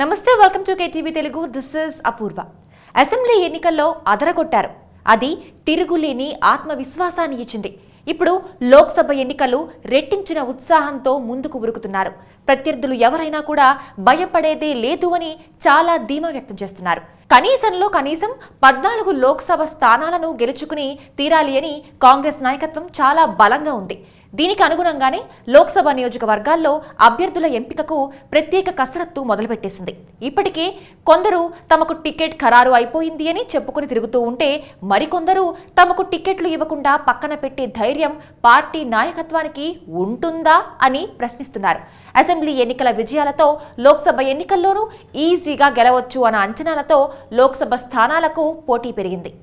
నమస్తే, welcome to KTV Telugu. This is Apoorva. Assembly ఎన్నికల్లో అదరగొట్టారు. అది తిరుగులేని ఆత్మవిశ్వాసాన్ని ఇచ్చింది. ఇప్పుడు లోక్సభ ఎన్నికలు రెట్టించిన ఉత్సాహంతో ముందుకు ఉరుకుతున్నారు. ప్రత్యర్థులు ఎవరైనా కూడా భయపడేదే లేదు అని చాలా ధీమా వ్యక్తం చేస్తున్నారు. కనీసంలో కనీసం 14 లోక్సభ స్థానాలను గెలుచుకుని తీరాలి అని కాంగ్రెస్ నాయకత్వం చాలా బలంగా ఉంది. దీనికి అనుగుణంగానే లోక్సభ నియోజకవర్గాల్లో అభ్యర్థుల ఎంపికకు ప్రత్యేక కసరత్తు మొదలుపెట్టేసింది. ఇప్పటికే కొందరు తమకు టికెట్ ఖరారు అయిపోయింది అని చెప్పుకుని తిరుగుతూ ఉంటే, మరికొందరు తమకు టికెట్లు ఇవ్వకుండా పక్కన పెట్టే ధైర్యం పార్టీ నాయకత్వానికి ఉంటుందా అని ప్రశ్నిస్తున్నారు. అసెంబ్లీ ఎన్నికల విజయాలతో లోక్సభ ఎన్నికల్లోనూ ఈజీగా గెలవచ్చు అన్న అంచనాలతో లోక్సభ స్థానాలకు పోటీ పెరిగింది.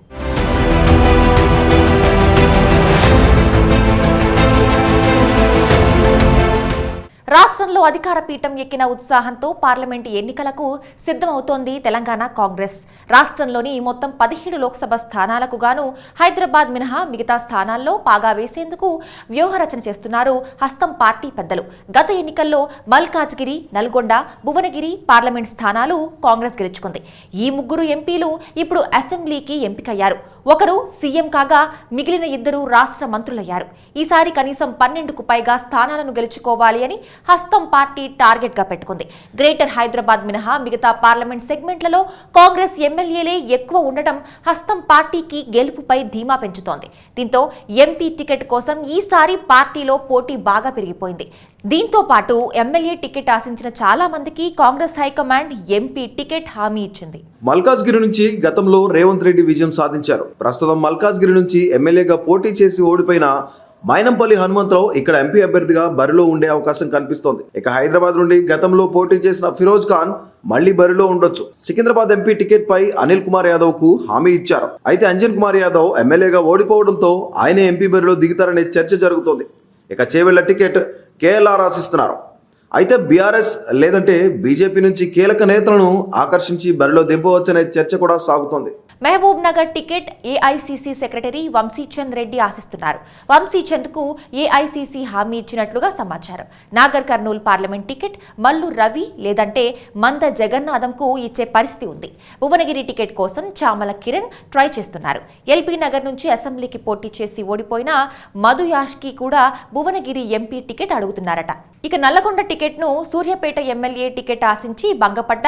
రాష్ట్రంలో అధికార పీఠం ఎక్కిన ఉత్సాహంతో పార్లమెంటు ఎన్నికలకు సిద్ధమవుతోంది తెలంగాణ కాంగ్రెస్. రాష్ట్రంలోని మొత్తం 17 లోక్సభ స్థానాలకు గాను హైదరాబాద్ మినహా మిగతా స్థానాల్లో పాగా వేసేందుకు వ్యూహరచన చేస్తున్నారు హస్తం పార్టీ పెద్దలు. గత ఎన్నికల్లో మల్కాజ్గిరి, నల్గొండ, భువనగిరి పార్లమెంట్ స్థానాలు కాంగ్రెస్ గెలుచుకుంది. ఈ ముగ్గురు ఎంపీలు ఇప్పుడు అసెంబ్లీకి ఎంపికయ్యారు. ఒకరు సీఎం కాగా మిగిలిన ఇద్దరు రాష్ట్ర మంత్రులయ్యారు. ఈసారి కనీసం 12కు పైగా స్థానాలను గెలుచుకోవాలి అని హస్తం పార్టీ టార్గెట్ గా పెట్టుకుంది. గ్రేటర్ హైదరాబాద్ మినహా మిగతా పార్లమెంట్ సెగ్మెంట్లలో కాంగ్రెస్ ఎమ్మెల్యేలే ఎక్కువ ఉండటం హస్తం పార్టీకి గెలుపుపై ధీమా పెంచుతోంది. దీంతో ఎంపీ టికెట్ కోసం ఈసారి పార్టీలో పోటీ బాగా పెరిగిపోయింది. దీంతో పాటు ఎమ్మెల్యే టికెట్ ఆశించిన చాలా మందికి కాంగ్రెస్ హైకమాండ్ ఎంపీ టికెట్ హామీ ఇచ్చింది. మల్కాజ్గిరి నుంచి గతంలో రేవంత్ రెడ్డి విజయం సాధించారు. ప్రస్తుతం మల్కాజ్గిరి నుంచి ఎమ్మెల్యేగా పోటీ చేసి ఓడిపోయిన మైనంపల్లి హనుమంతరావు ఇక్కడ ఎంపీ అభ్యర్థిగా బరిలో ఉండే అవకాశం కనిపిస్తోంది. ఇక హైదరాబాద్ నుండి గతంలో పోటీ చేసిన ఫిరోజ్ ఖాన్ మళ్లీ బరిలో ఉండొచ్చు. సికింద్రాబాద్ ఎంపీ టికెట్ పై అనిల్ కుమార్ యాదవ్ కు హామీ ఇచ్చారు. అయితే అంజన్ కుమార్ యాదవ్ ఎమ్మెల్యేగా ఓడిపోవడంతో ఆయనే ఎంపీ బరిలో దిగుతారనే చర్చ జరుగుతోంది. ఇక చేవెళ్ల టికెట్ కేఎల్ఆర్ ఆశిస్తున్నారు. అయితే బీఆర్ఎస్ లేదంటే బీజేపీ నుంచి కీలక నేతలను ఆకర్షించి బరిలో దింపవచ్చనే చర్చ కూడా సాగుతోంది. Mahabubnagar ticket AICC secretary Vamshichand Reddy ఆశిస్తున్నారు. వంశీచంద్ కు ఏఐసీసీ హామీ ఇచ్చినట్లుగా సమాచారం. Nagarkurnool parliament ticket Mallu Ravi లేదంటే మంద జగన్నాథం కు ఇచ్చే పరిస్థితి ఉంది. భువనగిరి టికెట్ కోసం చామల కిరణ్ ట్రై చేస్తున్నారు. ఎల్బీ నగర్ నుంచి అసెంబ్లీకి పోటీ చేసి ఓడిపోయిన మధు యాష్కి కూడా భువనగిరి ఎంపీ టికెట్ అడుగుతున్నారట. ఇక నల్లగొండ టికెట్ ను సూర్యాపేట ఎమ్మెల్యే టికెట్ ఆశించి భంగపడ్డ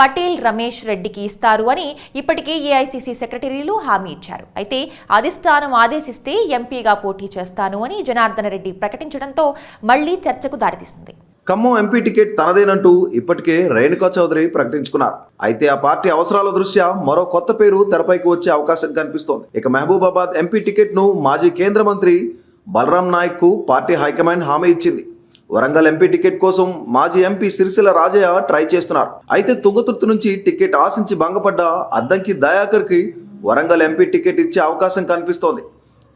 పటేల్ రమేష్ రెడ్డికి ఇస్తారు అని ఇప్పటికే ఏఐసీసీ సెక్రటరీలు హామీ ఇచ్చారు. అయితే అధిష్టానం ఆదేశిస్తే ఎంపీగా పోటీ చేస్తాను అని జనార్దన రెడ్డి ప్రకటించడంతో మళ్లీ చర్చకు దారితీసింది. ఖమ్మం ఎంపీ టికెట్ తనదేనంటూ ఇప్పటికే రేణుకా చౌదరి ప్రకటించుకున్నారు. అయితే ఆ పార్టీ అవసరాల దృష్ట్యా మరో కొత్త పేరు తెరపైకి వచ్చే అవకాశం కనిపిస్తోంది. ఇక మహబూబాబాద్ ఎంపీ టికెట్ ను మాజీ కేంద్ర మంత్రి బలరాం నాయక్ కు పార్టీ హైకమాండ్ హామీ ఇచ్చింది. వరంగల్ ఎంపీ టికెట్ కోసం మాజీ ఎంపీ సిరిసిల్ల రాజయ్య ట్రై చేస్తున్నారు. అయితే తుంగతుర్తి నుంచి టికెట్ ఆశించి భంగపడ్డ అద్దంకి దయాకర్ కి వరంగల్ ఎంపీ టికెట్ ఇచ్చే అవకాశం కనిపిస్తోంది.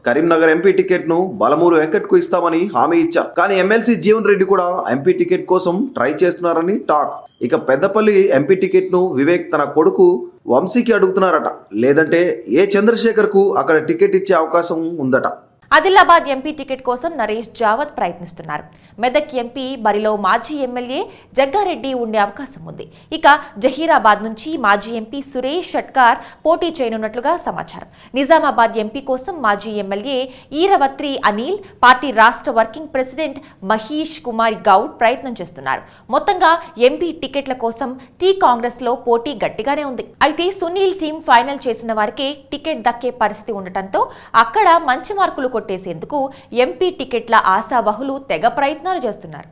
కరీంనగర్ ఎంపీ టికెట్ ను బలమూరు వెంకట్ కు ఇస్తామని హామీ ఇచ్చారు. కానీ ఎమ్మెల్సీ జీవన్ రెడ్డి కూడా ఎంపీ టికెట్ కోసం ట్రై చేస్తున్నారని టాక్. ఇక పెద్దపల్లి ఎంపీ టికెట్ ను వివేక్ తన కొడుకు వంశీకి అడుగుతున్నారట. లేదంటే ఏ చంద్రశేఖర్ కు అక్కడ టికెట్ ఇచ్చే అవకాశం ఉందట. ఆదిలాబాద్ ఎంపీ టికెట్ కోసం నరేష్ జావద్ ప్రయత్నిస్తున్నారు. మెదక్ ఎంపీ బరిలో మాజీ ఎమ్మెల్యే జగ్గారెడ్డి ఉండే అవకాశం ఉంది. ఇక జహీరాబాద్ నుంచి మాజీ ఎంపీ సురేష్ షట్కార్ పోటీ చేయనున్నట్లుగా సమాచారం. నిజామాబాద్ ఎంపీ కోసం మాజీ ఎమ్మెల్యే ఈరవత్రి అనిల్, పార్టీ రాష్ట్ర వర్కింగ్ ప్రెసిడెంట్ మహేష్ కుమార్ గౌడ్ ప్రయత్నం చేస్తున్నారు. మొత్తంగా ఎంపీ టికెట్ల కోసం టీ కాంగ్రెస్ లో పోటీ గట్టిగానే ఉంది. అయితే సునీల్ టీం ఫైనల్ చేసిన వారికే టికెట్ దక్కే పరిస్థితి ఉండటంతో అక్కడ మంచి మార్కులు కొట్టేసేందుకు ఎంపీ టికెట్ల ఆశావహులు తెగ ప్రయత్నాలు చేస్తున్నారు.